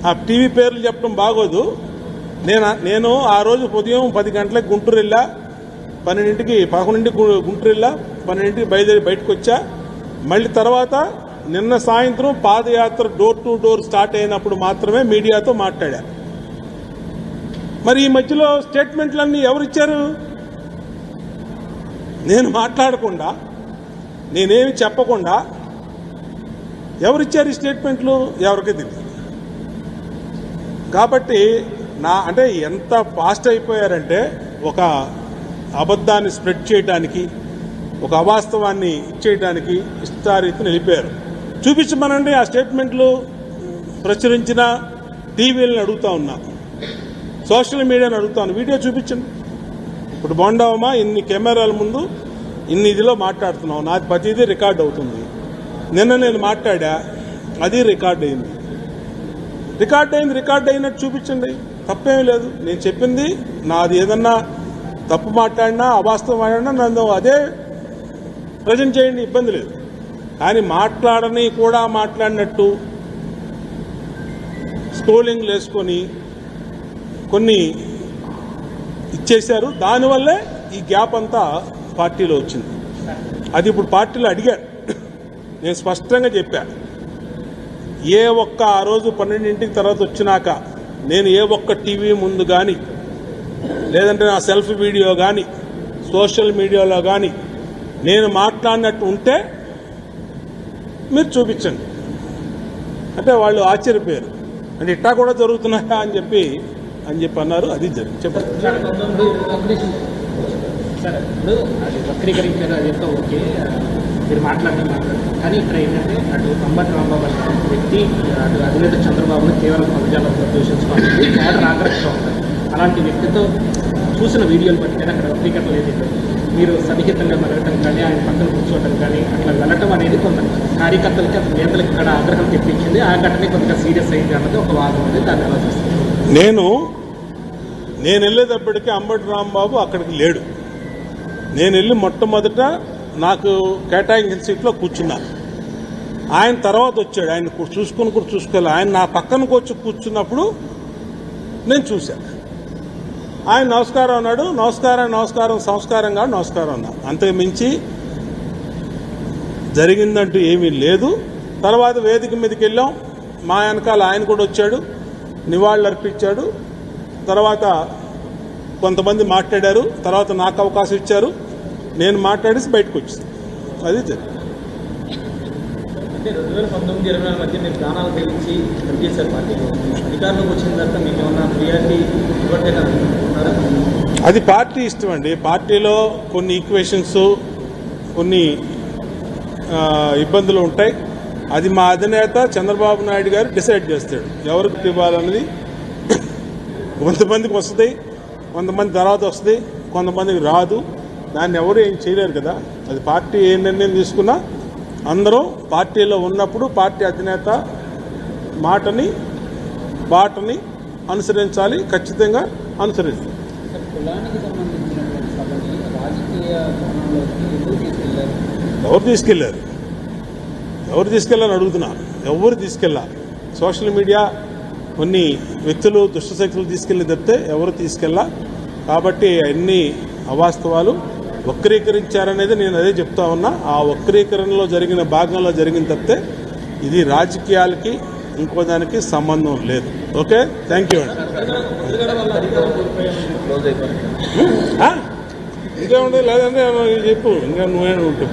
ఆ టీవీ పేర్లు చెప్పడం బాగోదు. నేను ఆ రోజు ఉదయం 10 గంటలకు గుంటూరు వెళ్ళా, 11ంటికి గుంటూరు వెళ్ళా, 12ంటికి బయలుదేరి బయటకు వచ్చా. మళ్ళీ తర్వాత నిన్న సాయంత్రం పాదయాత్ర డోర్ టు డోర్ స్టార్ట్ అయినప్పుడు మాత్రమే మీడియాతో మాట్లాడా. మరి ఈ మధ్యలో స్టేట్మెంట్లన్నీ ఎవరిచ్చారు? నేను మాట్లాడకుండా, నేనేమి చెప్పకుండా ఎవరిచ్చారు ఈ స్టేట్మెంట్లు? ఎవరికీ తెలియదు. కాబట్టి అంటే ఎంత ఫాస్ట్ అయిపోయారంటే ఒక అబద్ధాన్ని స్ప్రెడ్ చేయడానికి, ఒక అవాస్తవాన్ని ఇచ్చేయడానికి ఇష్టారీతిని వెళ్ళిపోయారు. చూపించమనండి ఆ స్టేట్మెంట్లు ప్రచురించిన టీవీలను అడుగుతా ఉన్నా, సోషల్ మీడియాని అడుగుతాను, వీడియో చూపించండి. ఇప్పుడు బొండవమా ఇన్ని కెమెరాల ముందు ఇన్ని ఇదిలో మాట్లాడుతున్నావు, నాది ప్రతిదీ రికార్డ్ అవుతుంది. నిన్న నేను మాట్లాడా, అది రికార్డ్ అయింది. రికార్డ్ అయినట్టు చూపించండి, తప్పేమీ లేదు. నేను చెప్పింది నాది ఏదన్నా తప్పు మాట్లాడినా అవాస్తవం మాట్లాడినా నన్ను అదే ప్రజెంట్ చేయండి, ఇబ్బంది లేదు. కానీ మాట్లాడని కూడా మాట్లాడినట్టు స్క్రోలింగ్లు వేసుకొని కొన్ని ఇచ్చేశారు. దానివల్లే ఈ గ్యాప్ అంతా పార్టీలో వచ్చింది. అది ఇప్పుడు పార్టీలో అడిగారు. నేను స్పష్టంగా చెప్పా, ఏ ఒక్క ఆ రోజు 12ంటికి తర్వాత వచ్చినాక నేను ఏ ఒక్క టీవీ ముందు కానీ, లేదంటే నా సెల్ఫీ వీడియో కానీ, సోషల్ మీడియాలో కానీ నేను మాట్లాడినట్టు ఉంటే మీరు చూపించండి అంటే వాళ్ళు ఆశ్చర్యపోయారు. అంటే ఇట్టా కూడా జరుగుతున్నాయా అని చెప్పి అన్నారు. అది జరిగింది. చెప్పండి. వక్రీకరించారు, అది ఎంతో ఓకే, మీరు మాట్లాడారు. కానీ ఇక్కడ ఏంటంటే అటు అంబటి రాంబాబు అనే వ్యక్తి, అటు అధినేత చంద్రబాబును కేవలం పదజాలంతో దూషించుకోవాలి, కేడర్ ఆగ్రహిస్తూ ఉంటారు. అలాంటి వ్యక్తితో చూసిన వీడియోలు బట్టి కానీ అక్కడ వక్రీకరణ లేదు. మీరు సన్నిహితంగా మెలగటం కానీ, ఆయన పక్కన కూర్చోవటం కానీ, అట్లా వెళ్ళటం అనేది కొంత కార్యకర్తలకి, అతని నేతలకు ఇక్కడ ఆగ్రహం తెప్పించింది. ఆ ఘటన కొద్దిగా సీరియస్ అయింది అన్నది ఒక వాదం ఉంది. దాన్ని ఆలోచిస్తుంది. నేను వెళ్ళేటప్పటికీ అంబటి రాంబాబు అక్కడికి లేడు. నేను వెళ్ళి మొట్టమొదట నాకు కేటాయించిన సీట్లో కూర్చున్నా. ఆయన తర్వాత వచ్చాడు. ఆయన చూసుకోవాలి. ఆయన నా పక్కనకు వచ్చి కూర్చున్నప్పుడు నేను చూశాను. ఆయన నమస్కారం అన్నాడు. నమస్కారం సంస్కారంగా నమస్కారం అన్నా. అంతకు మించి జరిగిందంటూ ఏమీ లేదు. తర్వాత వేదిక మీదకి వెళ్ళాం. మా వెనకాల ఆయన కూడా వచ్చాడు, నివాళులు అర్పించాడు. తర్వాత కొంతమంది మాట్లాడారు. తర్వాత నాకు అవకాశం ఇచ్చారు. నేను మాట్లాడేసి బయటకు వచ్చేసాను. అది జరిగింది. అంటే 2019-2024 మధ్య మీరు దానాలు తెలిసి పనిచేశారు పార్టీలో. అధికారంలోకి వచ్చిన తర్వాత మీకు ఏమన్నా ప్రియారిటీ ఇవ్వట్లేదనుకుంటున్నారా? అది పార్టీ ఇష్టం అండి. పార్టీలో కొన్ని ఈక్వేషన్స్, కొన్ని ఇబ్బందులు ఉంటాయి. అది మా అధినేత చంద్రబాబు నాయుడు గారు డిసైడ్ చేస్తాడు ఎవరికి ఇవ్వాలన్నది. కొంతమందికి వస్తుంది, కొంతమంది తర్వాత వస్తుంది, కొంతమందికి రాదు. దాన్ని ఎవరు ఏం చేయలేరు కదా. అది పార్టీ ఏ నిర్ణయం తీసుకున్నా అందరూ పార్టీలో ఉన్నప్పుడు పార్టీ అధినేత మాటని బాటని అనుసరించాలి, ఖచ్చితంగా అనుసరించాలి. ఎవరు తీసుకెళ్లారని అడుగుతున్నారు. ఎవరు తీసుకెళ్ళాలి? సోషల్ మీడియా కొన్ని వ్యక్తులు, దుష్టశక్తులు తీసుకెళ్ళి తప్పితే ఎవరు తీసుకెళ్ళా. కాబట్టి అన్ని అవాస్తవాలు వక్రీకరించారనేది నేను అదే చెప్తా ఉన్నా. ఆ వక్రీకరణలో జరిగిన భాగంలో జరిగిన తప్పితే ఇది రాజకీయాలకి ఇంకో దానికి సంబంధం లేదు. ఓకే, థ్యాంక్ యూ అండి. ఇంకేముంది లేదంటే చెప్పు, ఇంకా నువ్వేనా ఉంటావు.